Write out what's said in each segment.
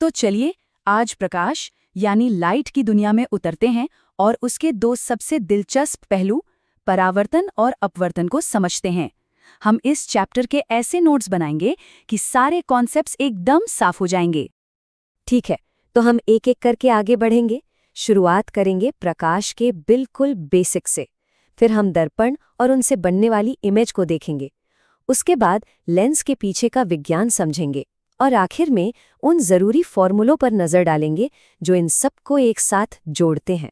तो चलिए आज प्रकाश यानी लाइट की दुनिया में उतरते हैं और उसके दो सबसे दिलचस्प पहलू परावर्तन और अपवर्तन को समझते हैं। हम इस चैप्टर के ऐसे नोट्स बनाएंगे कि सारे कॉन्सेप्ट्स एकदम साफ हो जाएंगे। ठीक है, तो हम एक एक करके आगे बढ़ेंगे। शुरुआत करेंगे प्रकाश के बिल्कुल बेसिक से, फिर हम दर्पण और उनसे बनने वाली इमेज को देखेंगे। उसके बाद लेंस के पीछे का विज्ञान समझेंगे और आखिर में उन जरूरी फॉर्मूलों पर नजर डालेंगे जो इन सबको एक साथ जोड़ते हैं।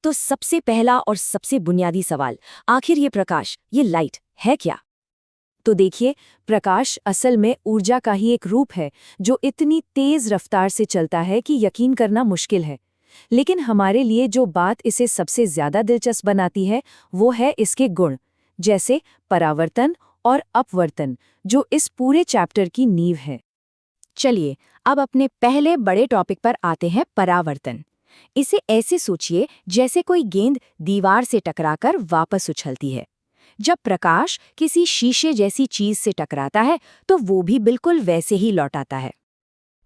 तो सबसे पहला और सबसे बुनियादी सवाल, आखिर ये प्रकाश, ये लाइट है क्या? तो देखिए, प्रकाश असल में ऊर्जा का ही एक रूप है जो इतनी तेज रफ्तार से चलता है कि यकीन करना मुश्किल है। लेकिन हमारे लिए जो बात इसे सबसे ज्यादा दिलचस्प बनाती है वो है इसके गुण, जैसे परावर्तन और अपवर्तन, जो इस पूरे चैप्टर की नींव है। चलिए अब अपने पहले बड़े टॉपिक पर आते हैं, परावर्तन। इसे ऐसे सोचिए जैसे कोई गेंद दीवार से टकराकर वापस उछलती है। जब प्रकाश किसी शीशे जैसी चीज से टकराता है तो वो भी बिल्कुल वैसे ही लौट आता है।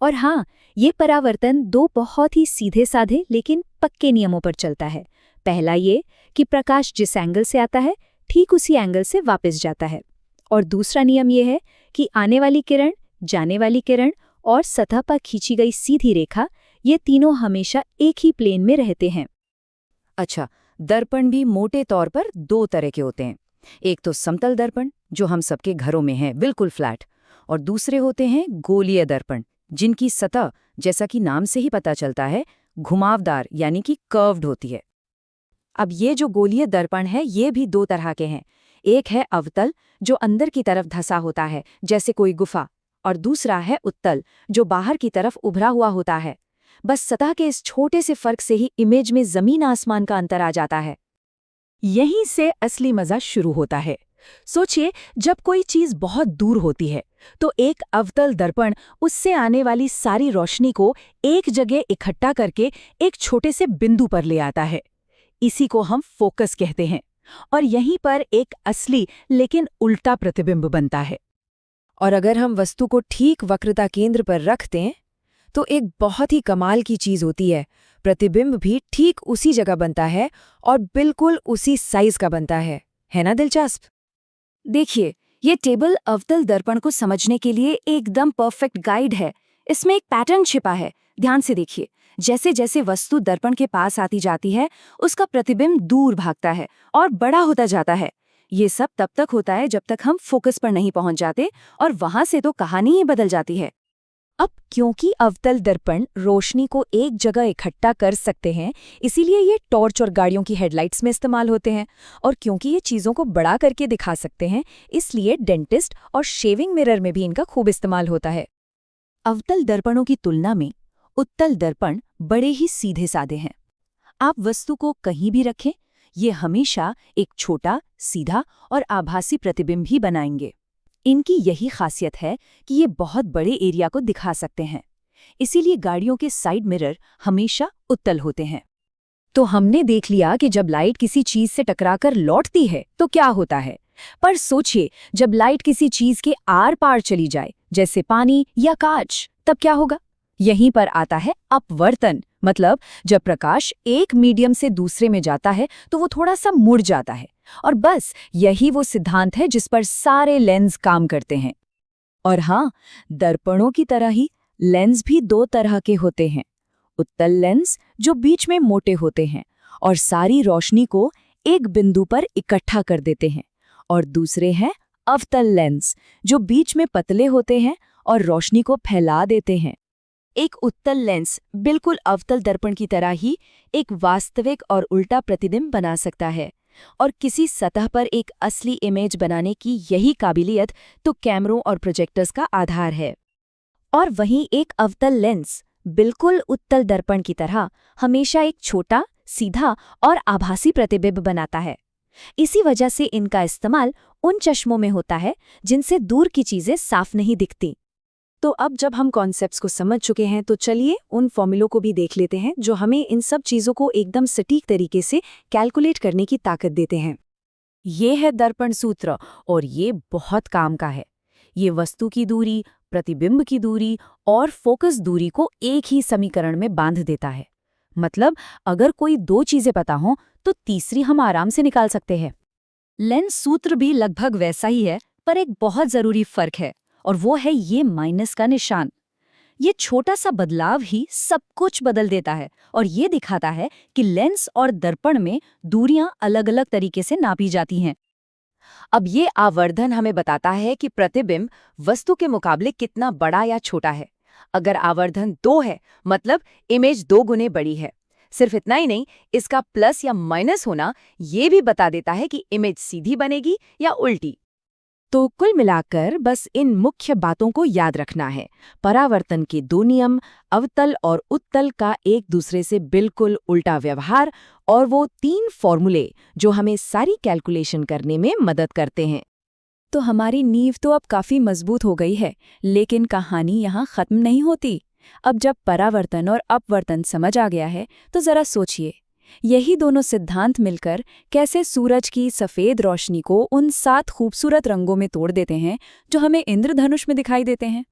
और हाँ, ये परावर्तन दो बहुत ही सीधे साधे लेकिन पक्के नियमों पर चलता है। पहला ये कि प्रकाश जिस एंगल से आता है ठीक उसी एंगल से वापस जाता है। और दूसरा नियम ये है कि आने वाली किरण, जाने वाली किरण और सतह पर खींची गई सीधी रेखा, ये तीनों हमेशा एक ही प्लेन में रहते हैं। अच्छा, दर्पण भी मोटे तौर पर दो तरह के होते हैं। एक तो समतल दर्पण, जो हम सबके घरों में है, बिल्कुल फ्लैट, और दूसरे होते हैं गोलीय दर्पण, जिनकी सतह, जैसा कि नाम से ही पता चलता है, घुमावदार यानी कि कर्व्ड होती है। अब ये जो गोलीय दर्पण है ये भी दो तरह के हैं। एक है अवतल, जो अंदर की तरफ धंसा होता है जैसे कोई गुफा, और दूसरा है उत्तल, जो बाहर की तरफ उभरा हुआ होता है। बस सतह के इस छोटे से फर्क से ही इमेज में जमीन आसमान का अंतर आ जाता है। यहीं से असली मजा शुरू होता है। सोचिए, जब कोई चीज बहुत दूर होती है तो एक अवतल दर्पण उससे आने वाली सारी रोशनी को एक जगह इकट्ठा करके एक छोटे से बिंदु पर ले आता है। इसी को हम फोकस कहते हैं, और यहीं पर एक असली लेकिन उल्टा प्रतिबिंब बनता है। और अगर हम वस्तु को ठीक वक्रता केंद्र पर रख दें तो एक बहुत ही कमाल की चीज होती है। प्रतिबिंब भी ठीक उसी जगह बनता है और बिल्कुल उसी साइज का बनता है ना दिलचस्प? देखिए, ये टेबल अवतल दर्पण को समझने के लिए एकदम परफेक्ट गाइड है। इसमें एक पैटर्न छिपा है, ध्यान से देखिए। जैसे जैसे वस्तु दर्पण के पास आती जाती है, उसका प्रतिबिंब दूर भागता है और बड़ा होता जाता है। ये सब तब तक होता है जब तक हम फोकस पर नहीं पहुंच जाते, और वहां से तो कहानी ही बदल जाती है। अब क्योंकि अवतल दर्पण रोशनी को एक जगह इकट्ठा कर सकते हैं, इसीलिए ये टॉर्च और गाड़ियों की हेडलाइट्स में इस्तेमाल होते हैं। और क्योंकि ये चीज़ों को बड़ा करके दिखा सकते हैं, इसलिए डेंटिस्ट और शेविंग मिरर में भी इनका खूब इस्तेमाल होता है। अवतल दर्पणों की तुलना में उत्तल दर्पण बड़े ही सीधे साधे हैं। आप वस्तु को कहीं भी रखें, ये हमेशा एक छोटा, सीधा और आभासी प्रतिबिंब ही बनाएंगे। इनकी यही खासियत है कि ये बहुत बड़े एरिया को दिखा सकते हैं। इसीलिए गाड़ियों के साइड मिरर हमेशा उत्तल होते हैं। तो हमने देख लिया कि जब लाइट किसी चीज से टकराकर लौटती है तो क्या होता है। पर सोचिए, जब लाइट किसी चीज के आर पार चली जाए, जैसे पानी या कांच, तब क्या होगा? यहीं पर आता है अपवर्तन। मतलब जब प्रकाश एक मीडियम से दूसरे में जाता है तो वो थोड़ा सा मुड़ जाता है। और बस यही वो सिद्धांत है जिस पर सारे लेंस काम करते हैं। और हाँ, दर्पणों की तरह ही लेंस भी दो तरह के होते हैं। उत्तल लेंस, जो बीच में मोटे होते हैं और सारी रोशनी को एक बिंदु पर इकट्ठा कर देते हैं, और दूसरे हैं अवतल लेंस, जो बीच में पतले होते हैं और रोशनी को फैला देते हैं। एक उत्तल लेंस बिल्कुल अवतल दर्पण की तरह ही एक वास्तविक और उल्टा प्रतिबिंब बना सकता है, और किसी सतह पर एक असली इमेज बनाने की यही काबिलियत तो कैमरों और प्रोजेक्टर्स का आधार है। और वहीं एक अवतल लेंस बिल्कुल उत्तल दर्पण की तरह हमेशा एक छोटा, सीधा और आभासी प्रतिबिंब बनाता है। इसी वजह से इनका इस्तेमाल उन चश्मों में होता है जिनसे दूर की चीजें साफ नहीं दिखती। तो अब जब हम कॉन्सेप्ट्स को समझ चुके हैं तो चलिए उन फॉर्मूलों को भी देख लेते हैं जो हमें इन सब चीज़ों को एकदम सटीक तरीके से कैलकुलेट करने की ताकत देते हैं। ये है दर्पण सूत्र, और ये बहुत काम का है। ये वस्तु की दूरी, प्रतिबिंब की दूरी और फोकस दूरी को एक ही समीकरण में बांध देता है। मतलब अगर कोई दो चीजें पता हों तो तीसरी हम आराम से निकाल सकते हैं। लेंस सूत्र भी लगभग वैसा ही है, पर एक बहुत जरूरी फर्क है और वो है ये माइनस का निशान। ये छोटा सा बदलाव ही सब कुछ बदल देता है और ये दिखाता है कि लेंस और दर्पण में दूरियां अलग-अलग तरीके से नापी जाती हैं। अब ये आवर्धन हमें बताता है कि प्रतिबिंब वस्तु के मुकाबले कितना बड़ा या छोटा है। अगर आवर्धन 2 है, मतलब इमेज 2 गुने बड़ी है। सिर्फ इतना ही नहीं, इसका प्लस या माइनस होना ये भी बता देता है कि इमेज सीधी बनेगी या उल्टी। तो कुल मिलाकर बस इन मुख्य बातों को याद रखना है। परावर्तन के 2 नियम, अवतल और उत्तल का एक दूसरे से बिल्कुल उल्टा व्यवहार और वो 3 फॉर्मूले जो हमें सारी कैलकुलेशन करने में मदद करते हैं। तो हमारी नींव तो अब काफी मजबूत हो गई है, लेकिन कहानी यहाँ खत्म नहीं होती। अब जब परावर्तन और अपवर्तन समझ आ गया है तो जरा सोचिए, यही दोनों सिद्धांत मिलकर कैसे सूरज की सफेद रोशनी को उन 7 खूबसूरत रंगों में तोड़ देते हैं जो हमें इंद्रधनुष में दिखाई देते हैं।